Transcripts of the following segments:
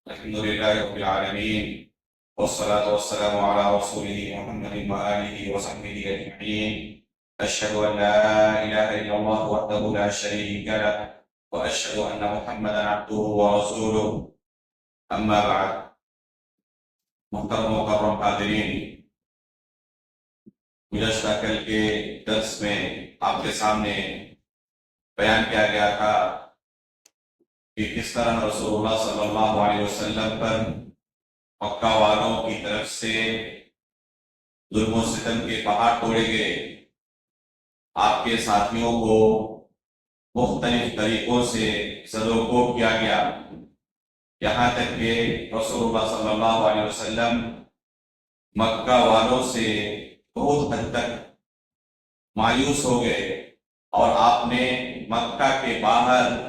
الحمد لله رب العالمين، والصلاة والسلام على رسوله محمد وآله وصحبه أجمعين. أشهد أن لا إله إلا الله وحده لا شريك له، وأشهد أن محمدا عبده ورسوله. أما بعد، محترم مکرم حاضرین، گزشتہ کل کے درس میں آپ کے سامنے بیان کیا گیا تھا کہ کس طرح رسول اللہ صلی اللہ علیہ وسلم پر مکہ والوں کی طرف سے ظلم و ستم کے پہاڑ توڑے گئے. آپ کے ساتھیوں کو مختلف طریقوں سے سلوک کیا گیا، یہاں تک کہ رسول اللہ صلی اللہ علیہ وسلم مکہ والوں سے بہت حد تک مایوس ہو گئے، اور آپ نے مکہ کے باہر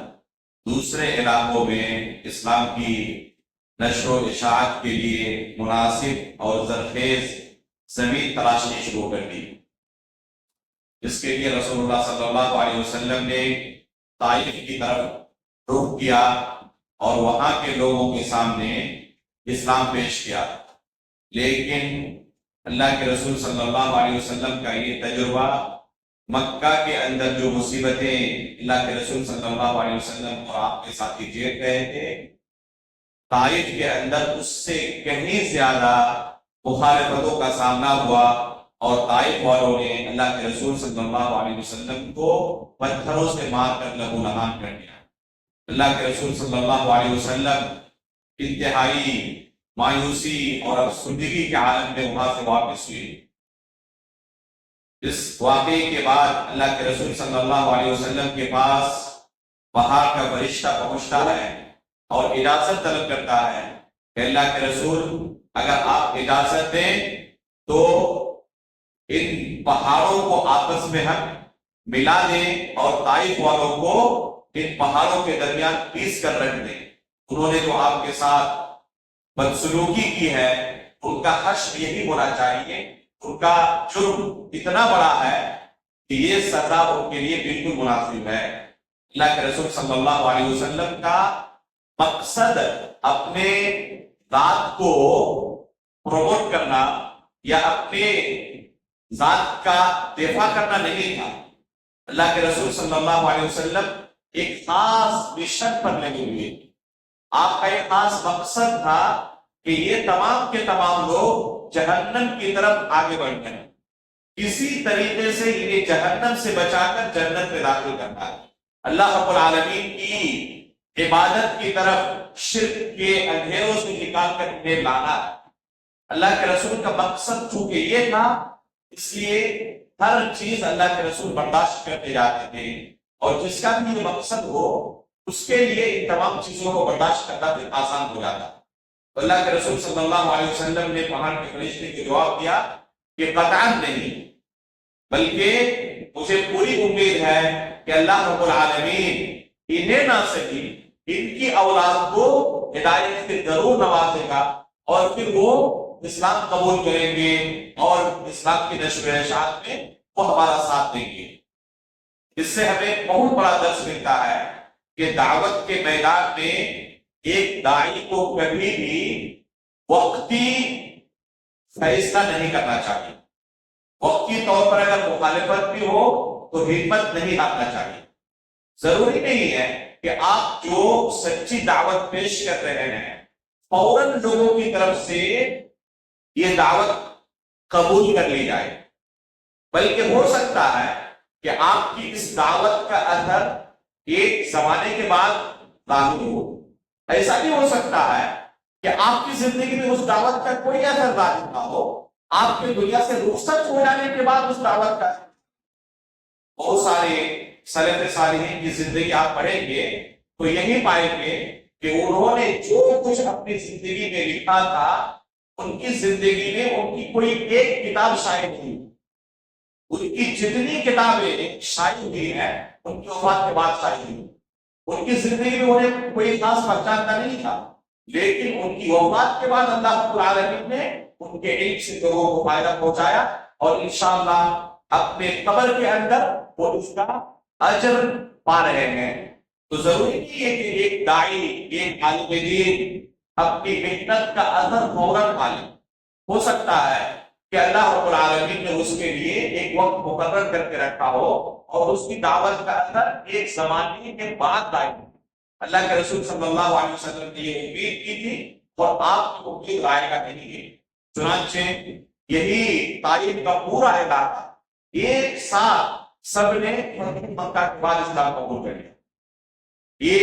دوسرے علاقوں میں اسلام کی نشر و اشاعت کے لیے مناسب اور زرخیز زمین تلاشنی شروع کر دی. اس کے لیے رسول اللہ صلی اللہ علیہ وسلم نے طائف کی طرف رخ کیا اور وہاں کے لوگوں کے سامنے اسلام پیش کیا. لیکن اللہ کے رسول صلی اللہ علیہ وسلم کا یہ تجربہ مکہ کے اندر جو مصیبتیں اللہ کے رسول صلی اللہ علیہ وسلم اور آپ کے ساتھی جھیل رہے تھے، طائف کے اندر اس سے کہیں زیادہ مخالفتوں کا سامنا ہوا، اور طائف والوں نے اللہ کے رسول صلی اللہ علیہ وسلم کو پتھروں سے مار کر لہو لہان کر دیا. اللہ کے رسول صلی اللہ علیہ وسلم انتہائی مایوسی اور افسردگی کے عالم میں وہاں سے واپس ہوئے. اس واقعے کے بعد اللہ کے رسول صلی اللہ علیہ وسلم کے پاس باہر کا فرشتہ پہنچتا ہے اور اجازت طلب کرتا ہے کہ اللہ کے رسول، اگر آپ اجازت دیں تو ان پہاڑوں کو آپس میں ہم ملا دیں اور طائف والوں کو ان پہاڑوں کے درمیان پیس کر رکھ دیں. انہوں نے جو آپ کے ساتھ بدسلوکی کی ہے ان کا حشر یہی ہونا چاہیے. ان کا جرم اتنا بڑا ہے کہ یہ سزا ان کے لیے بالکل مناسب ہے. اللہ کے رسول صلی اللہ علیہ وسلم کا مقصد اپنے ذات کو پروموٹ کرنا یا اپنے ذات کا دفاع کرنا نہیں تھا. اللہ کے رسول صلی اللہ علیہ وسلم ایک خاص مشن پر لگے ہوئے. آپ کا ایک خاص مقصد تھا کہ یہ تمام کے تمام لوگ جہنم کی طرف آگے بڑھ گئے، اسی طریقے سے انہیں جہنم سے بچا کر جنت میں داخل کرنا ہے. اللہ رب العالمین کی عبادت کی طرف شرک کے اندھیروں سے نکال کر انہیں لانا ہے. اللہ کے رسول کا مقصد چونکہ یہ تھا، اس لیے ہر چیز اللہ کے رسول برداشت کرتے جاتے تھے، اور جس کا بھی یہ مقصد ہو اس کے لیے ان تمام چیزوں کو برداشت کرنا پھر آسان ہو جاتا. اللہ کے رسول صلی اللہ علیہ وسلم نے پہاڑ کے فرشتے کو جواب دیا کہ قطعاً نہیں، بلکہ مجھے پوری امید ہے کہ اللہ رب العالمین انہیں نہ صحیح ان کی اولاد کو ہدایت سے ضرور نوازے گا، اور پھر وہ اسلام قبول کریں گے اور اسلام کی نشر و اشاعت میں وہ ہمارا ساتھ دیں گے. اس سے ہمیں بہت بڑا درس ملتا ہے کہ دعوت کے میدان میں ایک داعی کو کبھی بھی وقتی فیصلہ نہیں کرنا چاہیے. وقتی طور پر اگر مخالفت بھی ہو تو ہمت نہیں ہارنا چاہیے. ضروری نہیں ہے کہ آپ جو سچی دعوت پیش کر رہے ہیں فوراً لوگوں کی طرف سے یہ دعوت قبول کر لی جائے، بلکہ ہو سکتا ہے کہ آپ کی اس دعوت کا اثر ایک زمانے کے بعد ظاہر ہو. ایسا بھی ہو سکتا ہے کہ آپ کی زندگی میں اس دعوت کا کوئی اثر ظاہر نہ ہو، آپ کے دنیا سے رخصت ہو جانے کے بعد اس دعوت کا. بہت سارے سلف صالحین کی زندگی آپ پڑھیں گے تو یہی پائیں گے کہ انہوں نے جو کچھ اپنی زندگی میں لکھا تھا ان کی زندگی میں ان کی کوئی ایک کتاب شائع نہیں. ان کی جتنی کتابیں شائع ہوئی ہیں ان کی وفات کے بعد شائع ہوئی. ان کی زندگی میں انہیں کوئی خاص پہچانتا نہیں تھا، لیکن ان کی وفات کے بعد اللہ رب العالمین نے ان کے علم سے لوگوں کو فائدہ پہنچایا، اور انشاءاللہ اپنے قبر کے اندر وہ اس کا اجر پا رہے ہیں. تو ضروری نہیں ہے کہ ایک داعی، ایک عالم دین اپنی محنت کا اثر فوراً پا لے. ہو سکتا ہے کہ اللہ رب العالمین نے اس کے لیے ایک وقت مقرر کر کے رکھا ہو اور اس کی دعوت کا اثر ایک زمانے کے بعد ظاہر ہو. اللہ کے رسول صلی اللہ علیہ وسلم نے یہ امید کی تھی اور آپ کی امید آئے گا نہیں ہے. چنانچہ یہی تاریخ کا پورا علاقہ ایک ساتھ سب نے مکہ کے بعد اسلام قبول کر لیا. یہ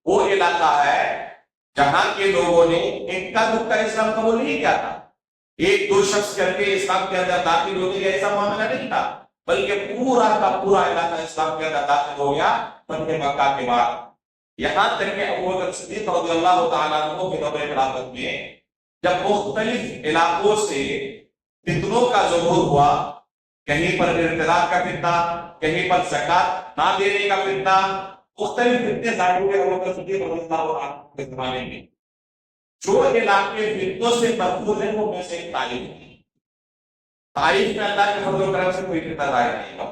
وہ علاقہ ہے جہاں کے لوگوں نے اکا دکا اسلام قبول نہیں کیا تھا. ایک دو شخص کر کے اسلام کے اندر داخل ہونے کا ایسا معاملہ نہیں تھا، بلکہ پورا کا پورا علاقہ اسلام کے اندر داخل ہو گیا فتح مکہ کے بعد. یہاں تک کہ ابو بکر صدیق رضی اللہ تعالیٰ عنہ کے دور خلافت میں جب مختلف علاقوں سے فتنوں کا ظہور ہوا، کہیں پر ارتداد کا فتنہ، کہیں پر زکات نہ دینے کا فتنہ، مختلف فتنے ظاہر ہوئے ابو بکر صدیق رضی اللہ عنہ کے زمانے میں. جو علاقے فتنوں سے محفوظ ہیں وہ میں سے ایک تاریخ ہے. تاریخ میں اللہ کے فضل و کرم سے کوئی فتنہ ظاہر نہیں ہوا.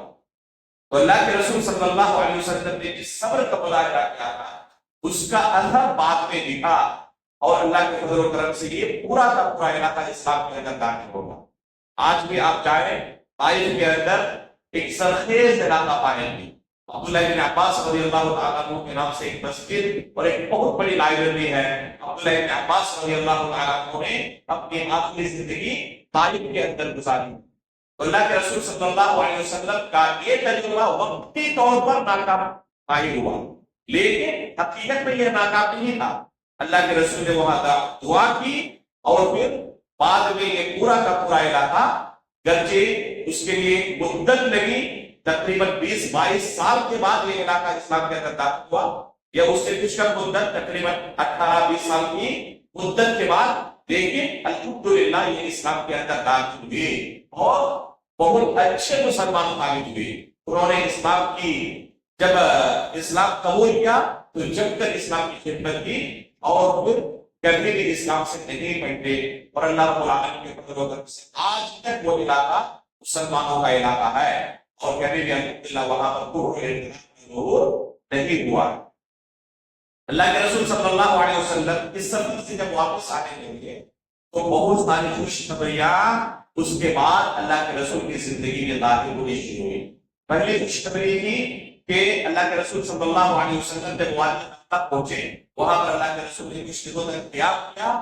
تو اللہ کے رسول صلی اللہ علیہ وسلم نے جس صبر کا مظاہرہ کیا تھا اس کا اثر بعد میں دکھا اور اللہ کے فضل و کرم سے یہ پورا کا پورا علاقہ اسلام کے اندر داخل ہوگا. آج بھی آپ جائیں تاریخ کے اندر ایک سرخیز علاقہ پائیں گے. عبداللہ بن عباس رضی اللہ تعالیٰ عنہ کے نام سے ایک مسجد اور ایک بہت بڑی لائبریری ہے. عبداللہ بن عباس رضی اللہ تعالیٰ عنہ نے اپنی آخری زندگی طائف کے اندر گزاری. اللہ کے رسول صلی اللہ علیہ وسلم کا یہ تجربہ وقتی طور پر ناکام ظاہر ہوا، لیکن حقیقت میں یہ ناکام نہیں تھا. اللہ کے رسول نے وہاں دعا کی اور پھر بعد میں یہ پورا کا پورا علاقہ، گرچہ اس کے لیے مدت لگی، تقریباً 20-22 سال کے بعد یہ علاقہ اسلام کے اندر داخل ہوا، یا اس سے کچھ کم مدت تقریباً 18-20 سال کی مدت کے بعد، لیکن الحمدللہ یہ اسلام کے اندر داخل ہوئے اور بہت اچھے مسلمان ثابت ہوئے. انہوں نے اسلام کی جب اسلام قبول کیا تو جب تک اسلام کی خدمت کی اور پھر کبھی بھی اسلام سے نہیں پھٹے اور اللہ رب العالمین کے فضل و کرم سے آج تک وہ علاقہ مسلمانوں کا علاقہ ہے اور کبھی بھی الحمدللہ وہاں پر ظہور نہیں ہوا. اللہ کے رسول صلی اللہ علیہ وسلم اس سفر سے جب واپس آنے لگے تو بہت ساری خوشخبریاں اس کے بعد اللہ کے رسول کی زندگی میں داخل ہونے شروع ہوئی. پہلی خوشخبری تھی کہ اللہ کے رسول صلی اللہ علیہ وسلم جب وادی تک پہنچے، وہاں پر اللہ کے رسول نے کچھ دنوں تک قیام کیا.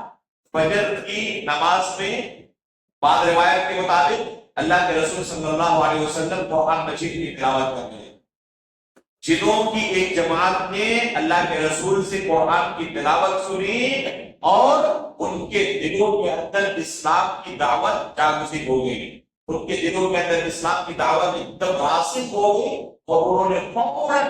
فجر کی نماز میں بعض روایت کے مطابق اللہ کے رسول صلی اللہ علیہ وسلم قرآن مجید کی تلاوت کر رہے. جنوں کی ایک جماعت نے اللہ کے رسول سے قرآن کی تلاوت سنی اور ان کے دلوں کے اندر اسلام کی دعوت جاگزی ہو گئی. ان کے دلوں کے اندر اسلام کی دعوت ایک دم راسخ ہو گئی اور انہوں نے فوراً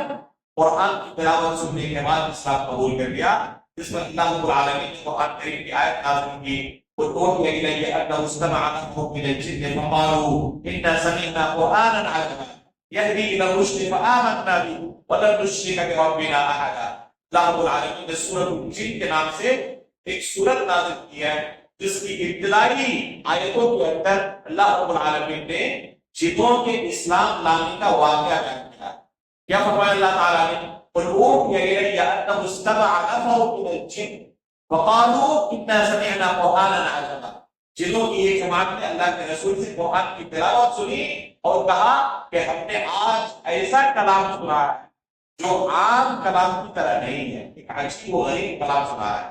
قرآن کی تلاوت سننے کے بعد اسلام قبول کر لیا. جس پر اللہ رب العالمین نے قرآن کریم کی آیت نازل کی، وَأُوحِيَ إِلَيَّ أَنَّهُ اسْتَمَعَ نَفَرٌ مِنَ الْجِنِّ فَقَالُوا إِنَّا سَمِعْنَا قُرْآنًا عَجَبًا يَهْدِي إِلَى الرُّشْدِ فَآمَنَّا بِهِ وَلَن نُشْرِكَ بِرَبِّنَا أَحَدًا. اللہ رب العالمین نے سورۃ الجن کے نام سے ایک سورت نازل کی ہے جس کی ابتدائی آیتوں کے اندر اللہ رب العالمین نے جنوں کے اسلام لانے کا واقعہ بیان کیا. کیا فرمایا اللہ تعالیٰ نے؟ قُلْ أُوحِيَ إِلَيَّ أَنَّهُ اسْتَمَعَ نَفَرٌ مِنَ الْجِنِّ فَقَالُوا إِنَّا سَمِعْنَا قُرْآنًا عَجَبًا. جنوں کی ایک جماعت نے اللہ کے رسول سے قرآن کی تلاوت سنی اور کہا کہ ہم نے آج ایسا کلام سنا ہے جو عام کلام کی طرح نہیں ہے، ایک عجیب و غریب کلام سنا ہے.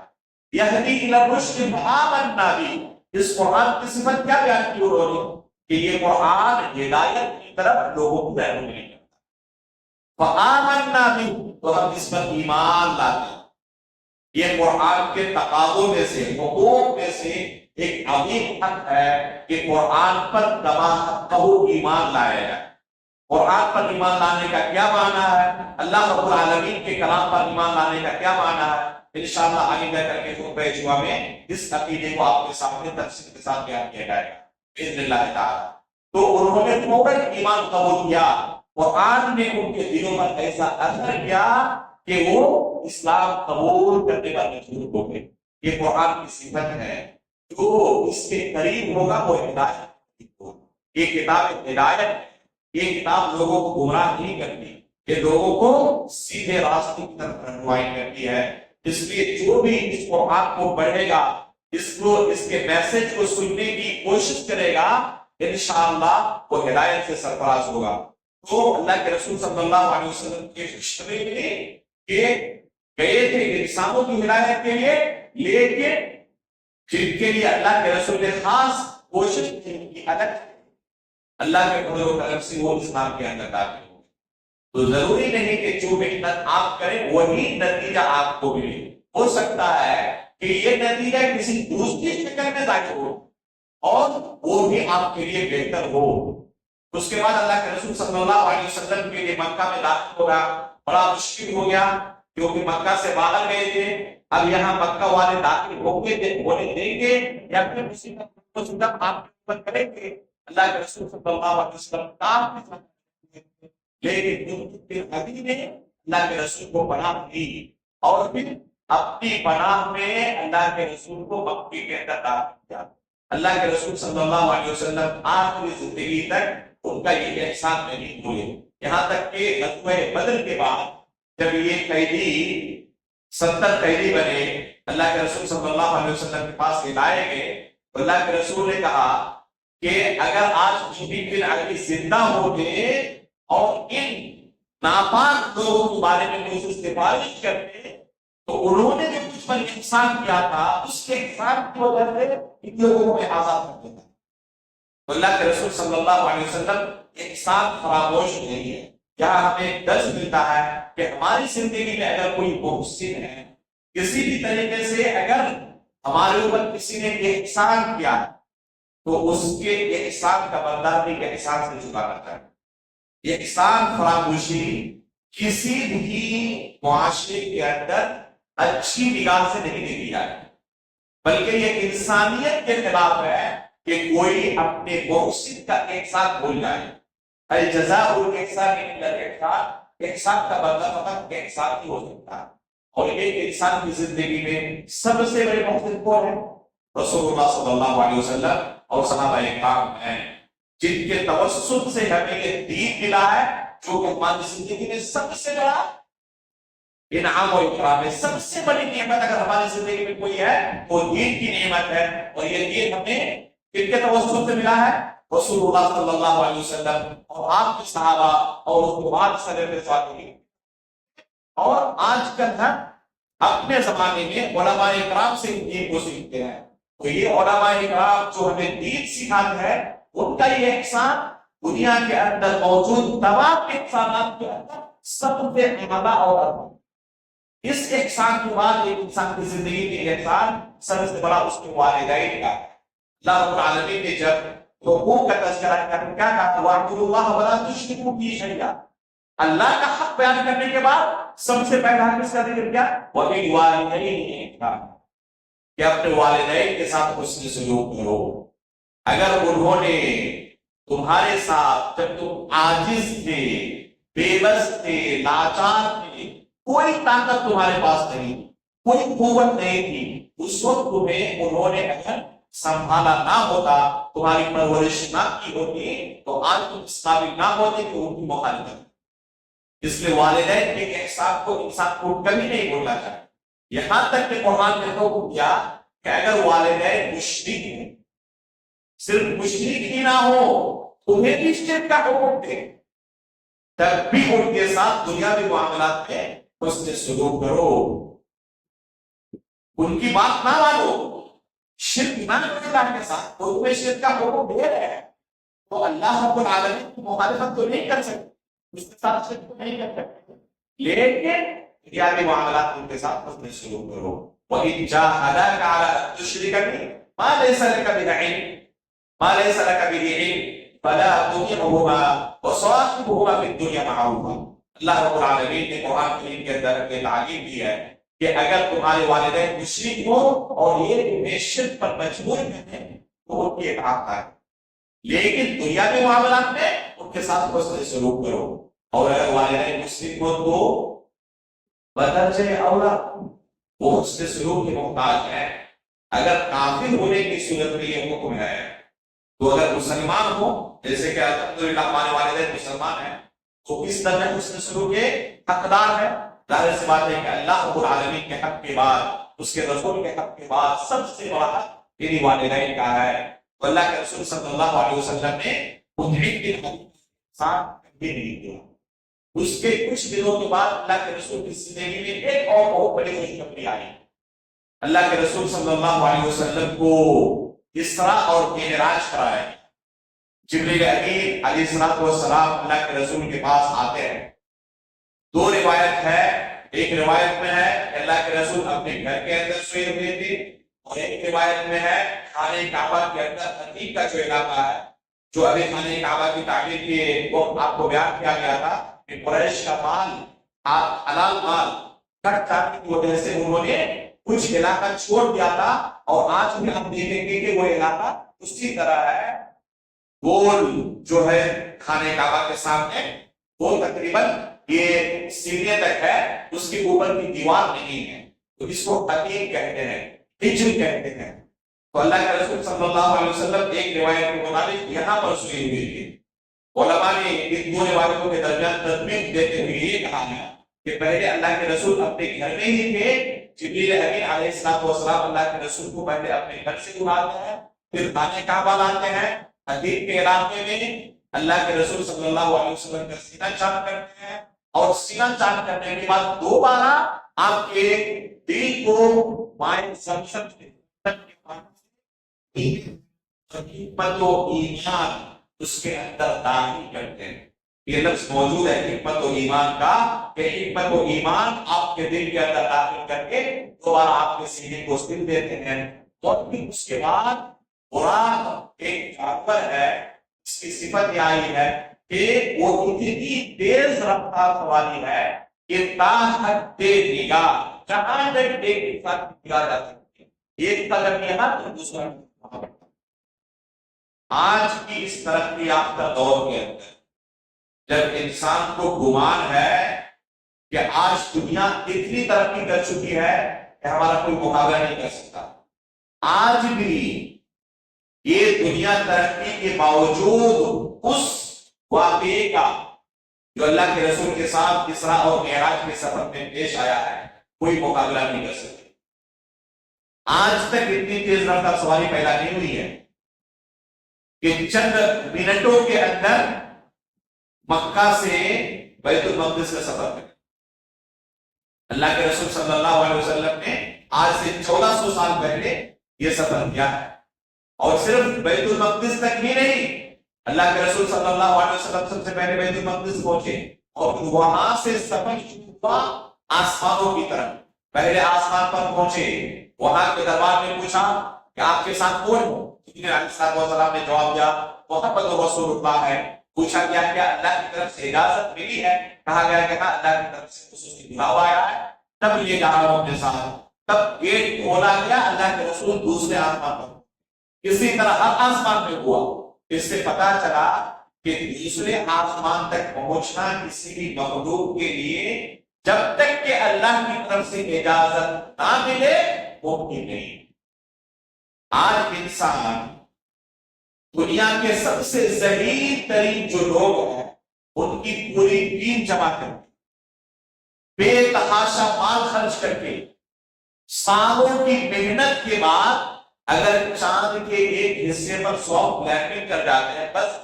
یہدی الی الرشد فآمنا بہ. اس قرآن کی صفت کیا بیان کی انہوں نے کہ یہ قرآن ہدایت کی طرف لوگوں کو رہنمائی کرتا ہے. فآمنا بہ، تو ہم اس پر ایمان لاتے ہیں. یہ قرآن کے تقاضوں میں سے، حقوق میں سے ایک عظیم حق ہے کہ قرآن پر تمام حقہ ایمان لایا جائے. قرآن پر ایمان لانے کا کیا معنی ہے؟ اللہ رب العالمین کے کلام پر ایمان لانے کا کیا معنی ہے؟ انشاءاللہ آئندہ کر کے خطبہ جمعہ میں اس عقیدے کو آپ کے سامنے تفصیل کے ساتھ بیان کیا جائے گا باذن اللہ تعالی. تو انہوں نے فوراً ایمان قبول کیا. قرآن نے ان کے دلوں پر ایسا اثر کیا کہ وہ اسلام قبول کرنے پر مجبور ہو گئے. یہ قرآن کی صفت ہے، جو اس کے قریب ہوگا وہ ہدایت ہوگا. یہ کتاب ہدایت ہے. یہ کتاب لوگوں کو گمراہ نہیں کرتی، یہ لوگوں کو سیدھے راستے کی طرف رہنمائی کرتی ہے. اس لیے جو بھی اس قرآن کو پڑھے گا، اس کے میسج کو سننے کی کوشش کرے گا، انشاءاللہ وہ ہدایت سے سرفراز ہوگا۔ تو اللہ کے رسول صلی اللہ علیہ وسلم کے مشورے میں کہ گئے تھے انسانوں کی ہدایت کے لیے، لیکن جن کے لیے اللہ کے رسول نے خاص کوشش کی الگ اللہ کے فضل و کرم سے وہ اسلام کے اندر داخل ہو۔ تو ضروری نہیں کہ جو محنت آپ کریں وہی نتیجہ آپ کو ملے، ہو سکتا ہے کہ یہ نتیجہ کسی دوسری شکل میں ظاہر ہو اور وہ بھی آپ کے لیے بہتر ہو۔ اس کے بعد اللہ کے رسول صلی اللہ علیہ وسلم کے لیے مکہ میں داخل ہوگا بڑا مشکل ہو گیا، کیونکہ مکہ سے باہر گئے تھے، اب یہاں مکہ والے داخل ہونے دیں گے یا پھر اسی کا آپ کریں گے۔ اللہ کے رسول صلی اللہ علیہ وسلم لیکن ابھی نے اللہ کے رسول کو پناہ دی اور پھر اپنی پناہ میں اللہ کے رسول کو مکے کے اندر داخل کیا۔ اللہ کے رسول صلی اللہ علیہ وسلم آخری زندگی تک ان کا یہ احسان نہیں ہوئے، یہاں تک کہ غزوہ بدر کے بعد جب یہ قیدی 70 قیدی بنے، اللہ کے رسول صلی اللہ علیہ وسلم کے پاس لائے گئے تو اللہ کے رسول نے کہا کہ اگر آج بھی اگر زندہ ہوتے اور ان ناپاک لوگوں کے بارے میں مجھ سے سفارش کرتے تو انہوں نے جو مجھ پر احسان کیا تھا اس کے احسان کی وجہ سے ان لوگوں کو میں آزاد کر دیتا۔ تو اللہ کے رسول صلی اللہ علیہ وسلم احسان فراموش نہیں ہے۔ یہاں ہمیں درس ملتا ہے کہ ہماری زندگی میں اگر کوئی محسن ہے، کسی بھی طریقے سے اگر ہمارے اوپر کسی نے احسان کیا تو اس کے احسان کا بدلہ بھی احسان سے چکانا چاہیے۔ احسان فراموشی کسی بھی معاشرے کے اندر اچھی نگاہ سے نہیں دیکھی جائے، بلکہ یہ انسانیت کے خلاف ہے کہ کوئی اپنے محسن کا احسان بھول جائے۔ الجزاء الاحسان الا الاحسان، احسان کا بدلہ فقط احسان ہی ہو سکتا ہے۔ اور ایک انسان کی زندگی میں سب سے بڑے محسن کون ہے؟ رسول اللہ صلی اللہ علیہ وسلم اور صحابہ کرام ہیں، جن کے توسط سے ہمیں یہ دین ملا ہے جو کہ ہماری زندگی میں سب سے بڑا انعام و اکرام ہے۔ سب سے بڑی نعمت اگر ہماری زندگی میں کوئی ہے وہ دین کی نعمت ہے، اور یہ دین ہمیں کن کے توسط سے ملا ہے؟ رسول اللہ صلی اللہ علیہ وسلم اور آپ کے صحابہ اور اس کے بعد سلف صالحین۔ اور آج کل ہم اپنے زمانے میں علماء کرام سے دین کو سیکھتے ہیں، تو یہ علماء کرام جو ہمیں دین سکھاتے ہیں ان کا یہ احسان دنیا کے اندر موجود تمام احسانات کے اندر سب سے اعلیٰ اور افضل۔ اس احسان کے بعد ایک انسان کی زندگی میں احسان سب سے بڑا اس کے والدین کا۔ اللہ رب العالمین نے جب حقوق کا تذکرہ کیا کہا؟ وَاعْبُدُوا اللَّهَ وَلَا تُشْرِكُوا بِهِ شَيْئًا۔ اللہ کا حق بیان کرنے کے بعد سب سے پہلا کس کا ذکر کیا؟ وَبِالْوَالِدَيْنِ إِحْسَانًا، کہ اپنے والدین کے ساتھ حسن سلوک کرو۔ اگر انہوں نے تمہارے ساتھ جب تم عاجز تھے، بے بس تھے، لاچار تھے، کوئی طاقت تمہارے پاس نہیں، کوئی قوت نہیں تھی، اس وقت تمہیں انہوں نے اگر سنبھالا نہ ہوتا، تمہاری پرورش نہ کی ہوتی تو آج تم اس قابل نہ ہوتے کہ ان کی مخالفت۔ اس لیے والدین کے احسان کو انسان کو کبھی نہیں بھولنا چاہیے، یہاں تک کہ قرآن نے حکم کیا کہ اگر والدین مشرک ہیں، صرف مشرک ہی نہ ہو تمہیں بھی شرک کا حکم دے، تب بھی ان کے ساتھ دنیاوی معاملات میں حسن سلوک کرو، ان کی بات نہ مانو، شرک نہ کرو اللہ کے ساتھ۔ تو تمہیں شرک کا حکم دے رہے ہیں تو اللہ رب العالمین کی مخالفت تو نہیں کر سکتے، اس کے ساتھ شرک تو نہیں کر سکتے، لیکن دنیاوی معاملات ان کے ساتھ حسن سلوک کرو۔ وَإِن جَاهَدَاكَ عَلَىٰ أَن تُشْرِكَ بِي مَا لَيْسَ لَكَ بِهِ عِلْمٌ فَلَا تُطِعْهُمَا وَصَاحِبْهُمَا فِي الدُّنْيَا مَعْرُوفًا۔ اللہ رب العالمین نے قرآن کریم کے اندر یہ تعلیم دی ہے کہ اگر تمہارے والدین مشرک ہو اور یہ تمہیں شرک پر مجبور کریں تو ان کی اطاعت کرو، لیکن دنیاوی معاملات میں ان کے ساتھ حسن سلوک کرو۔ اور اگر والدین مشرک ہو تو بدرجہ اولا وہ حسن سلوک کے محتاج ہے۔ اگر کافر ہونے کی صورت میں یہ حکم ہے تو اگر مسلمان ہو، جیسے کہ الحمدللہ ہمارے والدین مسلمان ہیں تو کس طرح حسن سلوک کے حقدار ہے؟ ظاہر سی بات ہے کہ اللہ رب العالمین کے حق کے بعد، اس کے رسول کے حق کے بعد سب سے بڑا حق میری والدین کا ہے۔ تو اللہ کے رسول صلی اللہ علیہ وسلم نے مدعک کے ساتھ کبھی نہیں کیا۔ اس کے کچھ دنوں کے بعد اللہ کے رسول کی زندگی میں ایک اور بہت بڑی خوشخبری آئی۔ اللہ کے رسول صلی اللہ علیہ وسلم کو اسراء اور معراج کرایا۔ جبریل امین علیہ السلام اللہ کے رسول کے پاس آتے ہیں۔ دو روایت ہے، ایک روایت میں ہے کہ اللہ کے رسول اپنے گھر کے اندر سوئے ہوئے تھے، اور ایک روایت میں ہے خانہ کعبہ کے اندر عتیق کا جو علاقہ ہے، جو ابھی خانہ کعبہ کی تعمیر کے وقت آپ کو بیان کیا گیا تھا کہ قریش کا مال، حلال مال کٹ جانے کی وجہ سے انہوں نے کچھ علاقہ چھوڑ دیا تھا، اور آج بھی ہم دیکھیں گے کہ وہ علاقہ اسی طرح ہے۔ گول جو ہے خانہ کعبہ کے سامنے، وہ تقریباً یہ سیڑھیاں تک ہے، اس کے اوپر کی دیوار نہیں ہے، تو اس کو عتیق کہتے ہیں، حجر کہتے ہیں۔ تو اللہ کے رسول صلی اللہ علیہ وسلم ایک روایت کے مطابق یہاں پر سوئے ہوئے تھے۔ علماء نے ان دو روایتوں کے درمیان تطبیق دیتے ہوئے یہ کہا ہے کہ پہلے اللہ کے رسول اپنے گھر میں ہی تھے، جبریل امین علیہ السلام اللہ کے رسول کو پہلے اپنے گھر سے اٹھاتے ہیں، پھر خانہ کعبہ لاتے ہیں، عتیق کے علاقے میں اللہ کے رسول صلی اللہ علیہ وسلم کا سینہ چاک کرتے ہیں، اور سینہ چاک کرنے کے بعد دوبارہ آپ کے دل کو مائع زمزم سے حکمت و ایمان اس کے اندر داخل کرتے ہیں۔ یہ لفظ موجود ہے حکمت و ایمان کا، کہ حکمت و ایمان آپ کے دل کے اندر داخل کر کے دوبارہ آپ کے سینے کو سل دیتے ہیں۔ اور پھر اس کے بعد براق ایک جانور ہے، اس کی صفت یہ آئی ہے کہ وہ اتنی تیز رفتار سواری ہے کہ تاحد نگاہ جہاں تک ایک ساتھ نگاہ جا سکتی ہے، ایک قدم یہاں تو دوسرا وہاں۔ آج کی اس ترقی یافتہ دور کے اندر جب انسان کو گمان ہے کہ آج دنیا اتنی ترقی کر چکی ہے کہ ہمارا کوئی مقابلہ نہیں کر سکتا، آج بھی یہ دنیا ترقی کے باوجود اس واقعے کا جو اللہ کے رسول کے ساتھ اسراء اور معراج کے سفر میں پیش آیا ہے کوئی مقابلہ نہیں کر سکتے۔ آج تک اتنی تیز رفتار سواری پیدا نہیں ہوئی ہے کہ چند منٹوں کے اندر مکہ سے بیت المقدس کا سفر کرے۔ اللہ کے رسول صلی اللہ علیہ وسلم نے آج سے 1400 سال پہلے یہ سفر کیا ہے، اور صرف بیت المقدس تک ہی نہیں، اللہ کے رسول صلی اللہ علیہ وسلم سب سے پہلے بیت المقدس پہنچے، اور وہاں سے سفر شروع ہوا آسمانوں کی طرف۔ پہلے آسمان پر پہنچے، وہاں کے دربار میں پوچھا کہ آپ کے ساتھ کون ہو؟ جبریل علیہ السلام نے جواب دیا محمد رسول اللہ ہے۔ پوچھا گیا کیا اللہ کی طرف سے اجازت ملی ہے؟ کہا گیا کہ ہاں اللہ کی طرف سے خصوصی بلاوا آیا ہے، تب یہ جا رہا ہوں اپنے ساتھ۔ تب گیٹ کھولا گیا، اللہ کے رسول دوسرے آسمان پر، اسی طرح ہر آسمان میں ہوا۔ اس سے پتا چلا کہ دوسرے آسمان تک پہنچنا کسی بھی مخلوق کے لیے جب تک کہ اللہ کی طرف سے اجازت نہ ملے ممکن نہیں۔ آج انسان دنیا کے سب سے ذلیل ترین جو لوگ ہیں ان کی پوری ٹیم جمع کر کے بے تحاشا مال خرچ کر کے سالوں کی محنت کے بعد اگر چاند کے ایک حصے پر سافٹ لینڈنگ کر جاتے ہیں بس،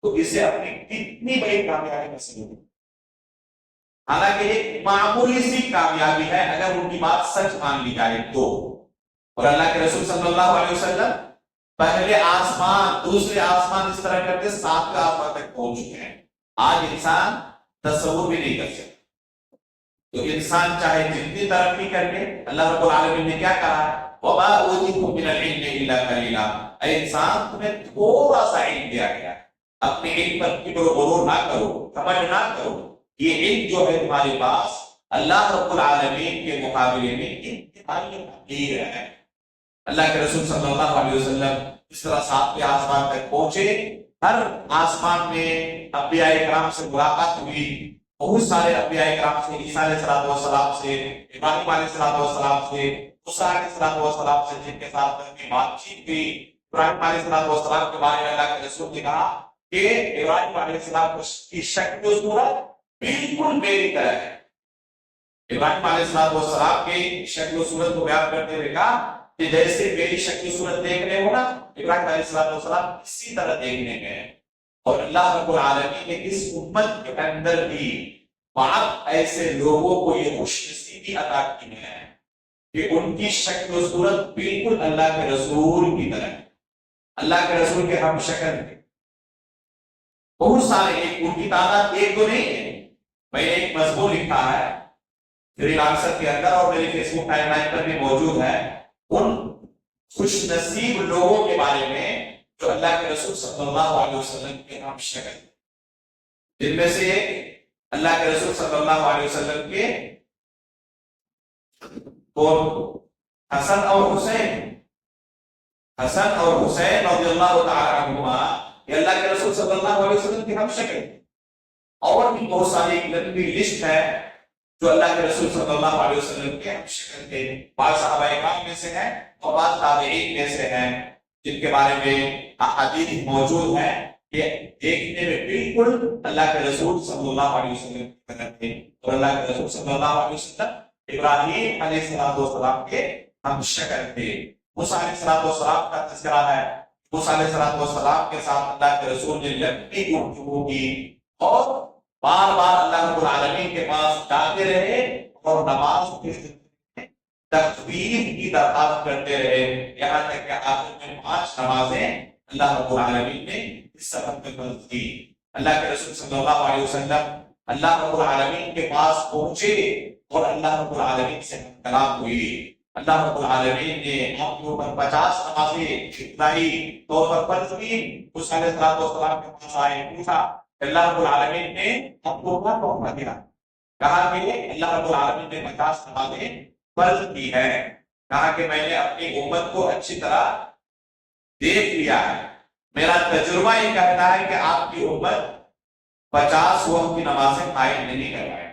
تو اسے اپنی کتنی بڑی کامیابی نصیب ہوگی۔ حالانکہ ایک معمولی سی کامیابی ہے اگر ان کی بات سچ مان لی جائے تو۔ اور اللہ کے رسول صلی اللہ علیہ وسلم پہلے آسمان دوسرے آسمان اس طرح کرتے 7ویں آسمان تک پہنچ چکے ہیں۔ آج انسان تصور بھی نہیں کر سکتا۔ تو انسان چاہے جتنی ترقی کر لے، اللہ رب العالمین نے کیا کہا ہے وَمَا أُوتِيتُم مِّنَ الْعِلْمِ إِلَّا قَلِيلًا، اے انسان تمہیں تھوڑا سا علم دیا گیا، اپنے علم پر کبر و غرور نہ کرو، گھمنڈ نہ کرو۔ یہ علم جو ہے تمہارے پاس اللہ رب العالمین کے مقابلے میں انتہائی حقیر ہے۔ اللہ کے رسول صلی اللہ علیہ وسلم اس طرح 7ویں آسمان تک پہنچے۔ ہر آسمان میں انبیاء کرام سے ملاقات ہوئی، بہت سارے انبیاء کرام سے، عیسیٰ علیہ السلام سے، ابراہیم علیہ السلام سے، موسیٰ علیہ السلام سے، جن کے ساتھ بات چیت ہوئی۔ ابراہیم علیہ السلام کے بارے میں اللہ کے رسول نے کہا کہ ابراہیم علیہ السلام کی شکل و صورت بالکل میری طرح ہے. ابراہیم علیہ السلام کی شکل و صورت کو بیان کرتے ہوئے کہا کہ جیسے میری شکل و صورت دیکھ رہے ہو نا، ابراہیم علیہ السلام اسی طرح دیکھنے گئے. اور اللہ رب العالمین نے اس امت کے اندر بھی بعض ایسے لوگوں کو یہ خوش نصیبی عطا کی ہے کہ ان کی شکل و صورت بالکل اللہ کے رسول کی طرح ہے، اللہ کے رسول کے ہم شکل تھے. بہت سارے، ان کی تعداد ایک تو نہیں ہے. میں نے ایک مضمون لکھا ہے فری لانسر کے اندر اور میری فیس بک ٹائم لائن پر بھی موجود ہے، ان خوش نصیب لوگوں کے بارے میں جو اللہ کے رسول صلی اللہ علیہ وسلم کے ہم شکل، جن میں سے اللہ کے رسول صلی اللہ علیہ وسلم کے حسن اور حسین، حسن اور حسین رضی اللہ تعالی عنہما، یہ اللہ کے رسول صلی اللہ علیہ وسلم کی ہم شکل. اور بھی بہت ساری ایک لمبی لسٹ ہے جو اللہ کے رسول صلی اللہ علیہ وسلم کے ہم شکل تھے. بعض صحابہ کرام میں سے ہیں اور بعض تابعین میں سے ہیں جن کے بارے میں احادیث موجود ہے کہ دیکھنے میں بالکل اللہ کے رسول صلی اللہ علیہ وسلم کی طرح تھے. اور اللہ کے رسول صلی اللہ علیہ وسلم ابراہیم علیہ السلام کے ہم شکل تھے. موسیٰ علیہ السلام کا تذکرہ ہے. موسیٰ علیہ السلام کے ساتھ اللہ کے رسول نے لمبی گفتگو کی اور بار بار اللہ رب العالمین کے پاس جاتے رہے اور نماز کے تخفیف کی درخواست کرتے رہے، یہاں تک کہ آخر میں 5 نمازیں اللہ رب العالمین نے اس سبب میں فرض کی. اللہ کے رسول صلی اللہ علیہ وسلم اللہ رب العالمین کے پاس پہنچے اور اللہ رب العالمین سے کلام ہوئی. اللہ رب العالمین نے آپ کے اوپر 50 نمازیں ابتدائی طور پر فرض کی. موسیٰ علیہ السلام کے پاس آئے، پوچھا، اللہ رب العالمین نے آپ کو کیا تحفہ دیا؟ کہا کہ اللہ رب العالمین نے 50 نمازیں فرض کی ہے. کہا کہ میں نے اپنی امت کو اچھی طرح دیکھ لیا ہے، میرا تجربہ یہ کہتا ہے کہ آپ کی امت 50 وقت کی نمازیں قائم نہیں کر پائے.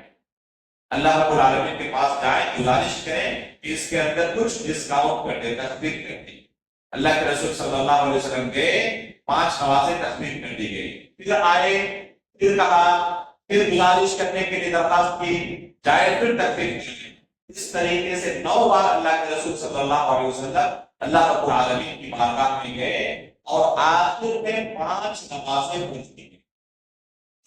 اللہ رب العالمین کے پاس جائیں، گزارش کریں کہ اس کے اندر کچھ ڈسکاؤنٹ کر دے، تخفیف کر دی. اللہ کے رسول صلی اللہ علیہ وسلم کے 5 نمازیں تخفیف کر دی گئی. پھر آئے، پھر کہا، پھر گزارش کرنے کے لیے درخواست کی، جائے پھر تخفیف کر دی. اس طریقے سے 9 بار اللہ کے رسول صلی اللہ علیہ وسلم اللہ رب العالمین کی بارگاہ میں گئے اور آخر میں 5 نمازیں فرض کی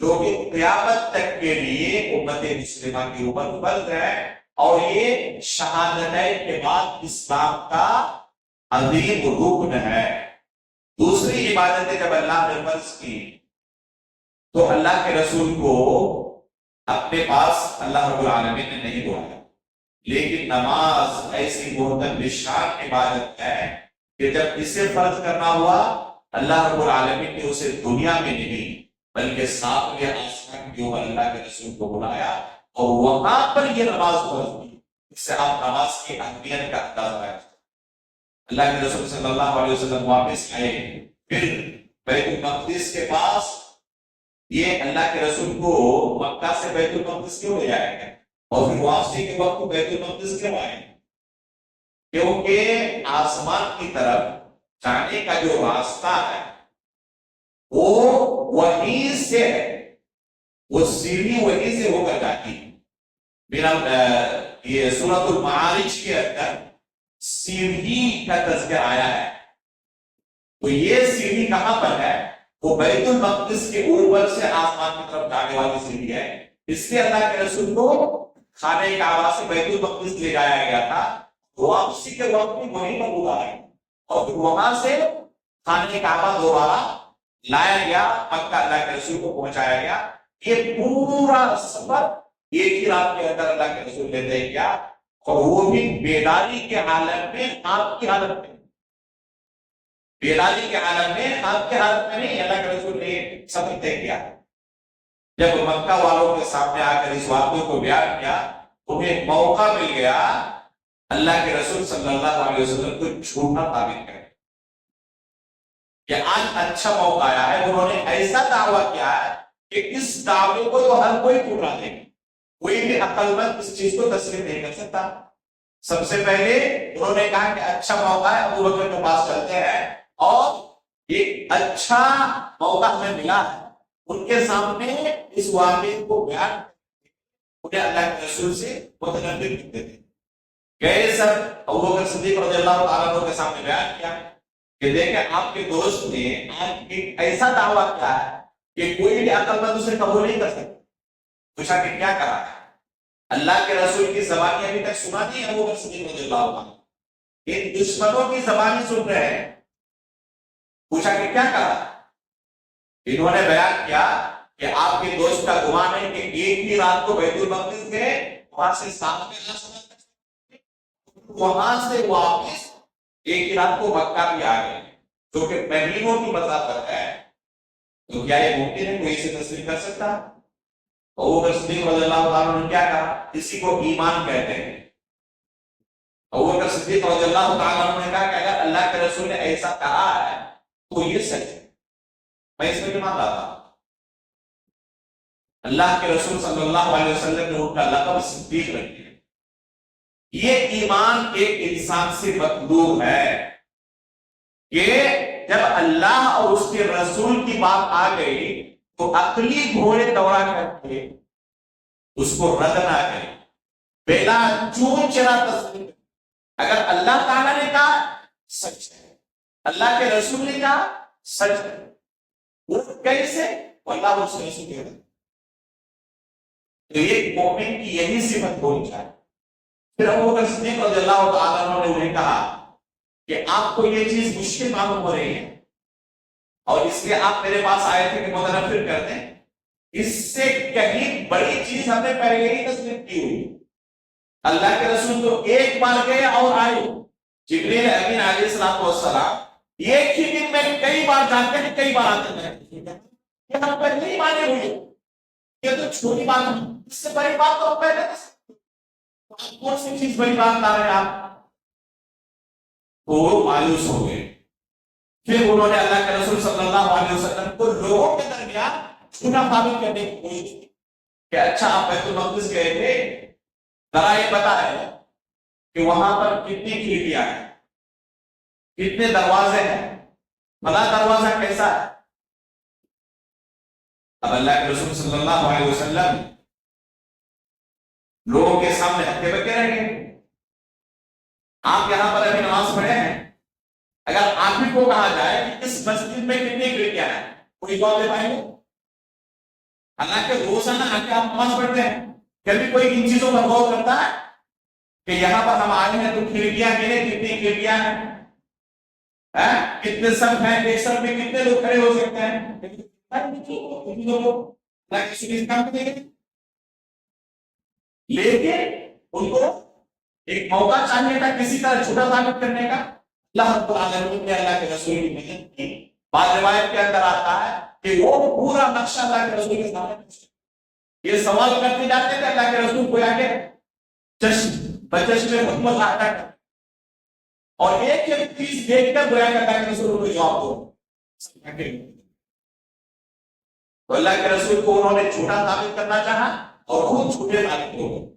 جو کہ قیامت تک کے لیے امت مسلمہ کے اوپر فرض ہے. اور یہ شہادتین کے بعد اسلام کا عظیم رکن ہے. دوسری عبادتیں جب اللہ نے فرض کی تو اللہ کے رسول کو اپنے پاس اللہ رب العالمین نے نہیں بلایا، لیکن نماز ایسی محترم شان عبادت ہے کہ جب اسے فرض کرنا ہوا اللہ رب العالمین نے اسے دنیا میں نہیں بلکہ 7ویں آسمان کے اوپر اللہ کے رسول کو بلایا اور وہاں پر یہ نماز فرض کی. اس سے آپ نماز کی اہمیت کا اندازہ ہے. اللہ کے رسول صلی اللہ علیہ وسلم واپس آئے، پھر بیت المقدس کے پاس، یہ اللہ کے رسول کو مکہ سے بیت المقدس کیوں لے جایا گیا اور پھر واپسی کے وقت بیت المقدس کیوں آئے؟ کیونکہ آسمان کی طرف جانے کا جو راستہ ہے وہ وہیں سے ہے، وہ سیڑھی وہیں سے ہو کر جاتی ہے. میرا یہ سورۃ المعارج کے اندر سیڑھی کا تذکر آیا ہے. تو یہ سیڑھی کہاں پر ہے؟ وہ بیت المقدس کے اوپر سے آسمان کی طرف جانے والی سیڑھی ہے. اس لیے اللہ کے رسول کو خانہ کعبہ سے بیت المقدس لے جایا گیا تھا. واپسی کے وقت میں وہیں پر گزارا اور پھر وہاں سے خانہ کعبہ دوبارہ لایا گیا، مکہ اللہ کے رسول کو پہنچایا گیا. یہ پورا سفر ایک ہی رات کے اندر اللہ کے رسول نے طے کیا اور وہ بھی بیداری کے عالم میں، آپ کی حالت میں، بیداری کے عالم میں، آپ کے حالت میں نہیں. اللہ کے رسول نے سفر طے کیا. جب مکہ والوں کے سامنے آ کر اس واقعے کو بیان کیا، انہیں موقع مل گیا اللہ کے رسول صلی اللہ علیہ وسلم کو جھوٹا ثابت کرے کہ آج اچھا موقع آیا ہے. انہوں نے ایسا دعویٰ کیا ہے کہ اس دعوے کو تو ہر کوئی ٹھکرا دے گا، کوئی بھی عقل مند اس چیز کو تسلیم نہیں کر سکتا. سب سے پہلے انہوں نے کہا کہ اچھا موقع ہے، ابو بکر کے پاس چلتے ہیں اور ایک اچھا موقع ہمیں ملا ہے ان کے سامنے اس واقعے کو بیان، انہیں اللہ کے رسول سے متنفر کرتے تھے. گئے سر ابوبکر صدیق رضی اللہ تعالیٰ عنہ کے سامنے بیان کیا کہ دیکھیں آپ کے دوست نے آج ایک ایسا دعویٰ کیا ہے کہ کوئی بھی عقل مند اسے قبول نہیں کر سکتا. پوچھا کہ کیا کہا ہے؟ اللہ کے رسول کی زبانی ابھی تک سنا نہیں ہے ابوبکر صدیق رضی اللہ عنہ، ان دشمنوں کی زبانی سن رہے ہیں. پوچھا کہ کیا کہا؟ انہوں نے بیان کیا کہ آپ کے دوست کا گمان ہے کہ ایک ہی رات کو بیت المقدس گئے، وہاں سے ساتھ میں وہاں سے واپس ایک ہی رات کو مکہ بھی آ گئے، جو کہ مہینوں کی مسافت ہے. تو کیا یہ ممکن ہے کوئی اسے تصدیق کر سکتا؟ ابوبکر صدیق رضی اللہ تعالیٰ عنہ نے کیا کہا؟ اسی کو ایمان کہتے ہیں. ابوبکر صدیق رضی اللہ تعالیٰ عنہ نے کہا کہ اگر اللہ کے رسول نے ایسا کہا ہے تو یہ سچ ہے، میں اس میں ایمان لاتا ہوں. اللہ کے رسول صلی اللہ علیہ وسلم نے ان کا لقب صدیق رکھ دیا. یہ ایمان ایک انسان سے مطلوب ہے کہ جب اللہ اور اس کے رسول کی بات آ گئی تو عقلی گھوڑے دوڑا کر کے اس کو رد نہ کرے، بلا چون چرا تسلیم. اگر اللہ تعالیٰ نے کہا سچ ہے، اللہ کے رسول نے کہا سچ ہے. وہ کیسے؟ اللہ اس رسول کے رد. تو ایک مومن کی یہی صفت ہونی چاہیے. پھر ابوبکر صدیق رضی اللہ تعالیٰ عنہ نے انہیں کہا کہ آپ کو یہ چیز مشکل معلوم ہو رہی ہے اور اس لیے آپ میرے پاس آئے تھے کہ متنفر کر دیں. اس سے کہیں بڑی چیز ہم نے پہلے ہی تسلیم کی ہوئی. اللہ کے رسول تو ایک بار گئے اور آئے. جبریل امین علیہ السلام ایک ہی دن میں کئی بار جاتے ہیں، کئی بار آتے ہیں. یہ ہم پہلے نہیں مانے ہوئے، یہ تو چھوٹی بات ہے، اس سے بڑی بات تو پہلے کون سی چیز بڑی بات لا رہے ہیں آپ؟ تو وہ مایوس ہو گئے. پھر انہوں نے اللہ کے رسول صلی اللہ علیہ وسلم کو لوگوں کے درمیان جھوٹا ثابت کرنے کی کوشش کی کہ اچھا آپ بیت المقدس گئے تھے، ذرا یہ بتائیں کہ وہاں پر کتنی کھڑکیاں ہیں، کتنے دروازے ہیں، بڑا دروازہ کیسا ہے؟ اب اللہ کے رسول صلی اللہ علیہ وسلم لوگوں کے سامنے ہکے بکے رہیں گے. آپ یہاں پر ابھی نماز پڑھے ہیں، اگر آپ ہی کو کہا جائے کہ اس مسجد میں کتنی کھڑکیاں ہیں، کوئی جواب دے پائیں گے؟ حالانکہ روزانہ آ کے آپ نماز پڑھتے ہیں، کبھی کوئی ان چیزوں پر غور کرتا ہے کہ یہاں پر ہم آئے ہیں تو کھڑکیاں گنے کتنی کھڑکیاں ہیں، کتنے سب ہیں، ایک سب میں کتنے لوگ کھڑے ہو سکتے ہیں؟ لیکن ان کو ایک موقع چاہیے تھا کسی طرح جھوٹا ثابت کرنے کا. اللہ رب العالمین نے اللہ کے رسول کی محنت کی. بعض روایت کے اندر آتا ہے کہ وہ پورا نقشہ اللہ کے رسول کے سامنے یہ سوال کرتے جاتے تھے، اللہ کے رسول کو آگے چشم بچشم میں حکمت آتا ہے اور ایک ایک چیز دیکھ کر گویا کہ اللہ کے رسول کو جواب دو. تو اللہ کے رسول کو انہوں نے جھوٹا ثابت کرنا چاہا اور خود جھوٹے ثابت ہو گئے.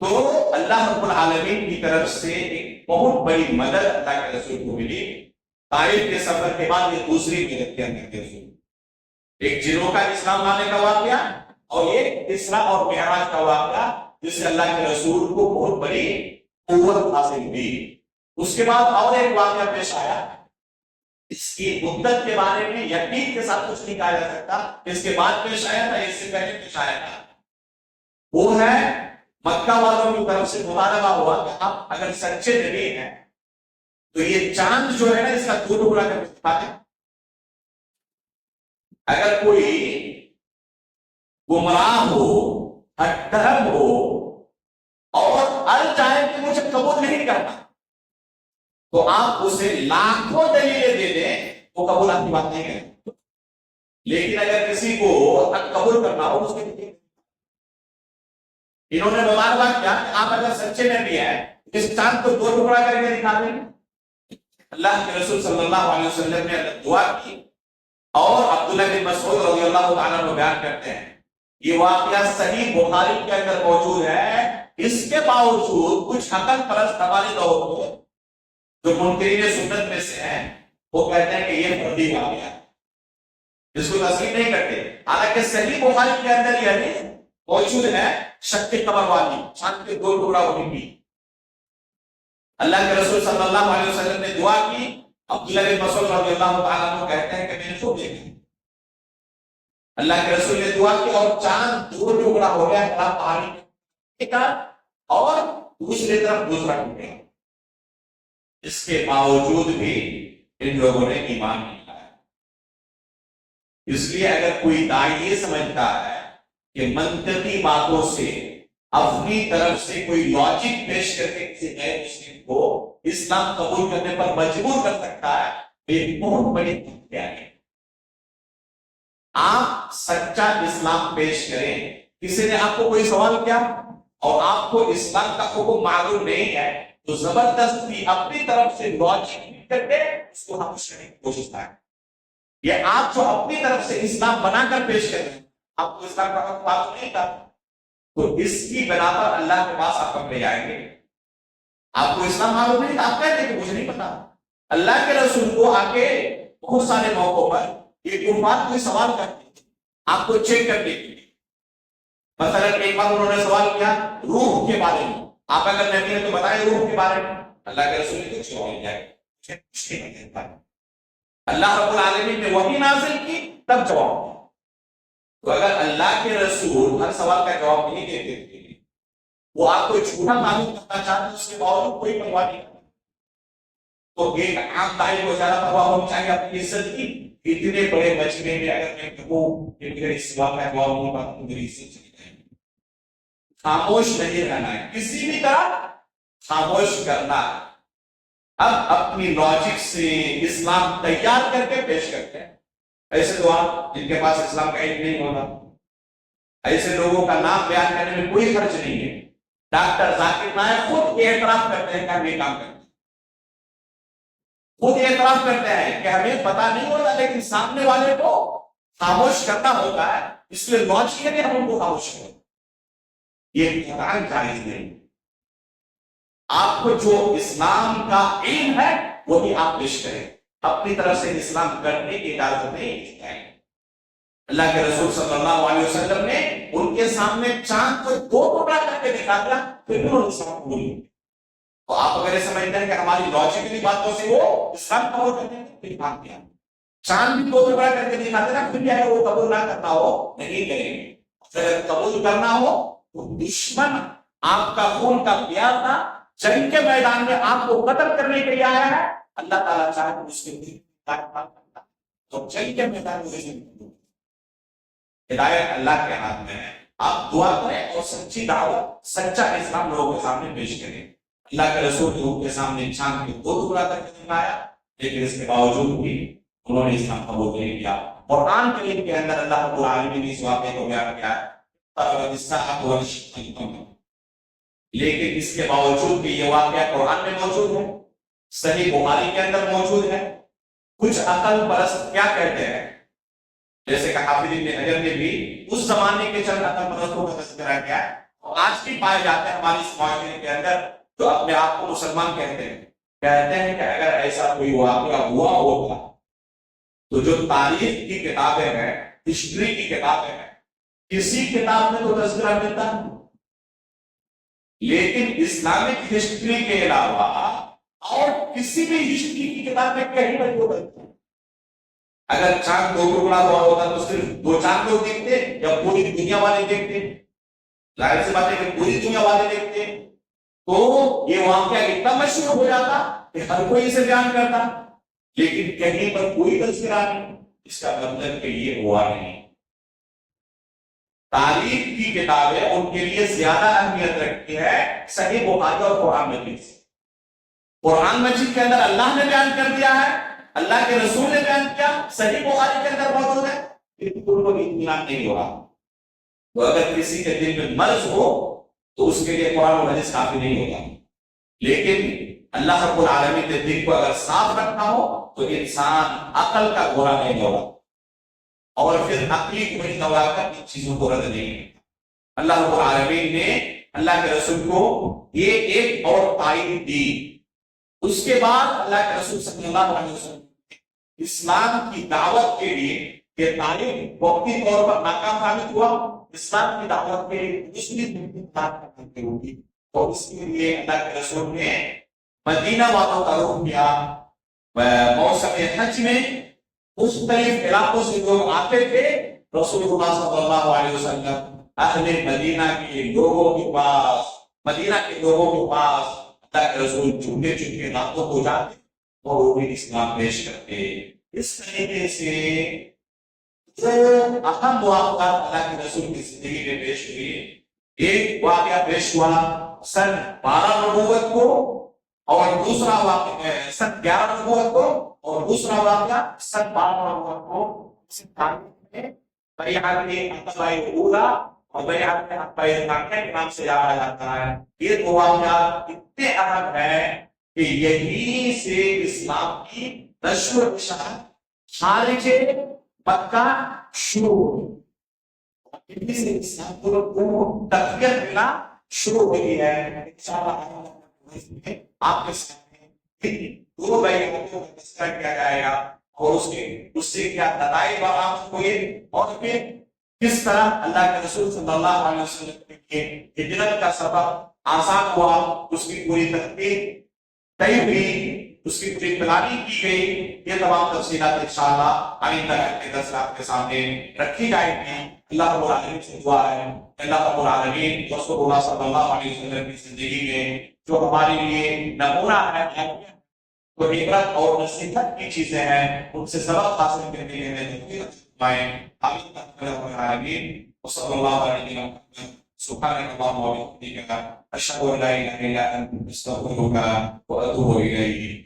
تو اللہ رب العالمین کی طرف سے ایک بہت بڑی مدد اللہ کے رسول کو ملی. طائف کے سفر کے بعد یہ دوسری مدد کے اندر کے رسول، ایک جنوں کا اسلام لانے کا واقعہ اور ایک اسراء اور معراج کا واقعہ جس سے اللہ کے رسول کو بہت بڑی قوت حاصل ہوئی. اس کے بعد اور ایک واقعہ پیش آیا. اس کی مدت کے بارے میں یقین کے ساتھ کچھ نہیں کہا جا سکتا اس کے بعد پیش آیا تھا، اس سے پہلے پیش آیا تھا. وہ ہے مکہ والوں کی طرف سے مطالبہ ہوا کہ آپ اگر سچے نبی ہیں تو یہ چاند جو ہے نا اس کا 2 ٹکڑا کر کے دکھا دیں. اگر کوئی گمراہ ہو، ہٹھرم ہو اور اڑ جائے کہ مجھے قبول نہیں کرنا تو آپ اسے لاکھوں دلیلیں دے دیں، وہ قبول آپ کی بات نہیں کرے. لیکن اگر کسی کو حق قبول کرنا ہو اس کے انہوں نے مطالبہ کیا کہ آپ اگر سچے نبی ہیں اس چاند کو 2 ٹکڑا کر کے دکھا دیں. اللہ کے رسول صلی اللہ علیہ وسلم نے دعا کی اور عبداللہ بن مسعود رضی اللہ تعالیٰ عنہ بیان کرتے ہیں یہ واقعہ صحیح بخاری کے اندر موجود ہے. اس کے باوجود کچھ حقل پرست ہمارے دور میں جو منکرین سنت میں سے ہیں وہ کہتے ہیں کہ یہ فردی واقعہ ہے، اس کو تسلیم نہیں کرتے. حالانکہ صحیح بخاری کے اندر یہ حدیث موجود ہے شق قبر والی، چاند کے دو ٹکڑا ہونے کی. اللہ کے رسول صلی اللہ علیہ وسلم نے دعا کی. عبداللہ بن مسعود رضی اللہ تعالیٰ عنہ کہتے ہیں کہ میں نے خوب دیکھا، اللہ کے رسول نے دعا کی اور چاند دو ٹکڑا ہو گیا خلاف پہاڑی کا، اور دوسری طرف دوسرا ٹکڑا. اس کے باوجود بھی ان لوگوں نے ایمان نہیں لایا. اس لیے اگر کوئی داعی یہ سمجھتا ہے کہ منطقی باتوں سے اپنی طرف سے کوئی لاجک پیش کر کے کسی غیر مسلم کو اسلام قبول کرنے پر مجبور کر سکتا ہے، یہ بہت بڑی دھمکی ہے. آپ سچا اسلام پیش کریں، کسی نے آپ کو کوئی سوال کیا اور آپ کو اسلام کا حکم معلوم نہیں ہے تو زبردستی اپنی طرف سے لاجک کر کے اس کو ہم کرنے کی کوشش کریں. یہ آپ جو اپنی طرف سے اسلام بنا کر پیش کر رہے ہیں، آپ کو اسلام کا حکم معلوم نہیں تھا، تو اس کی بنا پر اللہ کے پاس آپ کب لے جائیں گے؟ آپ کو اسلام معلوم نہیں تھا، آپ کہتے ہیں کہ مجھے نہیں پتا. اللہ کے رسول کو آگے بہت سارے موقعوں پر یہ کفار کوئی سوال کرتے ہیں آپ کو چیک کرنے کے لیے. مثلا ایک بار انہوں نے سوال کیا روح کے بارے میں، آپ اگر نبی ہیں تو بتائیں روح کے بارے میں. اللہ کے رسول نے کچھ جواب نہیں دیا. اللہ رب العالمین نے وحی نازل کی تب جواب. تو اگر اللہ کے رسول ہر سوال کا جواب نہیں دیتے تھے، وہ آپ کو جھوٹا معلوم کرنا چاہتے، اس کے باوجود کوئی پرواہ نہیں کرتا، تو ایک عام داعی کو زیادہ پرواہ ہونی چاہیے اپنی عزت کی. اتنے بڑے مجمع میں اگر میں کہوں کہ میرے سوال کا جواب نہیں پاتا تو میری عزت چلی جائے گی. خاموش نہیں رہنا ہے، کسی بھی طرح خاموش کرنا. اب اپنی لاجک سے اسلام تیار کر کے پیش کرتے ہیں. ایسے تو آپ جن کے پاس اسلام کا علم نہیں ہوتا، ایسے لوگوں کا نام بیان کرنے میں کوئی خرچ نہیں ہے. ڈاکٹر ذاکر نائک خود اعتراف کرتے ہیں کہ ہم یہ کام کرتے ہیں، خود اعتراف کرتے ہیں کہ ہمیں پتا نہیں ہوتا، لیکن سامنے والے کو خاموش کرنا ہوتا ہے، اس لیے لاجک ہے کہ ہم ان کو خاموش کریں. یہ قرآن جائز نہیں. آپ کو جو اسلام کا علم ہے وہی آپ پیش کریں، اپنی طرف سے اسلام کرنے کی اجازت نہیں ہے. اللہ کے رسول صلی اللہ علیہ وسلم نے ان کے سامنے چاند کو دو ٹکڑا کر کے دکھا دیا، پھر انہوں نے اسلام قبول کیا. تو آپ اگر یہ سمجھتے ہیں کہ ہماری لاجکلی باتوں سے وہ اسلام قبول کرتے ہیں، پھر بات کیا چاند بھی دو ٹکڑا کر کے دکھاتے نا، پھر کیا ہے وہ قبول نہ کرنا ہو نہیں کریں گے. اگر قبول کرنا ہو تو دشمن آپ کا خون کا پیار تھا، جنگ کے میدان میں آپ کو قتل کرنے کے لیے آیا ہے، اللہ تعالیٰ چاہے تو اس کے تو جنگ کے میدان میں ہدایت اللہ کے ہاتھ میں ہے. آپ دعا کریں اور سچی دعوت سچا اسلام لوگوں کے سامنے پیش کریں. اللہ کے رسول لوگوں کے سامنے چاند کے دو ٹکڑا کر کے دکھایا، لیکن اس کے باوجود بھی انہوں نے اسلام قبول نہیں کیا. قرآن کریم کے اندر اللہ رب العالمین نے اس واقعے کو بیان کیا ہے، لیکن اس کے باوجود بھی یہ واقعہ قرآن میں موجود ہے، صحیح بخاری کے اندر موجود ہے. کچھ عقل پرست کیا کہتے ہیں، جیسے کہ حافظ ابن حجر نے بھی اس زمانے کے چند عقل پرستوں کا تذکرہ کیا ہے، اور آج بھی پائے جاتے ہیں ہماری اس معاشرے کے اندر، جو اپنے آپ کو مسلمان کہتے ہیں کہ اگر ایسا کوئی واقعہ ہوا ہوگا تو جو تاریخ کی کتابیں ہیں، ہسٹری کی کتابیں ہیں، کسی کتاب میں تو تذکرہ ملتا ہے، لیکن اسلامک ہسٹری کے علاوہ اور کسی بھی ہسٹری کی کتاب میں کہیں پر نہیں بنتا. اگر چاند دو ٹکڑا ہوا ہوتا تو صرف دو چاند لوگ دیکھتے یا پوری دنیا والے دیکھتے؟ ظاہر سی بات ہے کہ پوری دنیا والے دیکھتے تو یہ واقعہ اتنا مشہور ہو جاتا کہ ہر کوئی اسے بیان کرتا، لیکن کہیں پر کوئی تذکرہ نہیں. اس کا مطلب کہ یہ ہوا نہیں. تاریخ کی کتابیں ان کے لیے زیادہ اہمیت رکھتی ہے صحیح بخاری اور قرآن مجید سے. قرآن مجید کے اندر اللہ نے بیان کر دیا ہے، اللہ کے رسول نے بیان کیا، صحیح بخاری کے اندر موجود ہے، ان کو اطمینان نہیں ہو رہا. تو اگر کسی کے دل میں مرض ہو تو اس کے لیے قرآن اور حدیث کافی نہیں ہوتا. لیکن اللہ رب العالمین نے دل کو اگر صاف رکھنا ہو تو انسان عقل کا گھوڑا نہیں ہوگا، اور پھر عقلی گھوڑی دوڑا کر ان چیزوں کو رد نہیں کرتا. اللہ رب العالمین نے اللہ کے رسول کو یہ ایک اور تائید دی. اس کے بعد اللہ کے رسول صلی اللہ علیہ وسلم اسلام کی دعوت کے لیے یہ تعلیم وقتی طور پر ناکام ثابت ہوا، اسلام کی دعوت کے لیے دوسری کرتے ہوگی، اور اس کے لیے اللہ کے رسول نے مدینہ والوں کا رخ کیا۔ موسم حج میں مختلف علاقوں سے لوگ آتے تھے، رسول اللہ صلی اللہ علیہ وسلم اہل مدینہ کے لوگوں کے پاس، مدینہ کے لوگوں کے پاس اللہ کے رسول چھوٹے چھوٹے راتوں کو جاتے اور وہ بھی اسلام پیش کرتے۔ اس طریقے سے جو اہم واقعات اللہ کے رسول کی زندگی میں پیش ہوئے، ایک واقعہ پیش ہوا سن 12 نبوت کو، اور دوسرا واقعہ سن 11 نبوت کو، اور دوسرا واقعہ سن 12 نبوت کو۔ اس تاریخ میں بیعت عقبہ اولیٰ اور بیعت عقبہ ثانیہ کے نام سے جانا جاتا ہے۔ یہ دو واقعات اتنے اہم ہیں کہ یہی سے اسلام کی نشر و اشاعت خارج مکہ شروع ہوئی، یہی سے اسلام کو تقویت ملا شروع ہوئی ہے۔ انشاءاللہ آپ کے سامنے دو بیعتوں کا تذکرہ کیا جائے گا، اور اس سے کیا نتائج برآمد ہوئے، اور پھر کس طرح اللہ کے رسول صلی اللہ علیہ وسلم کے ہجرت کا سبب آسان ہوا، اس کی پوری تحقیق طے ہوئی، اس کی پوری پلاننگ کی گئی۔ یہ تمام تفصیلات انشاءاللہ آئندہ کے درس آپ کے سامنے رکھی جائیں گی۔ اللہ رب العالمین سے دعا ہے اللہ رب العالمین رسول اللہ صلی اللہ علیہ وسلم کی زندگی میں جو ہمارے لیے نمونہ ہے، وہ عبرت اور نصیحت کی چیزیں ہیں، ان سے سبق حاصل کرنے کے لیے آمین۔ وصلی اللہ علیہ وسلم سبحانك اللهم وبحمدك اشهد ان لا اله الا انت استغفرك واتوب اليك۔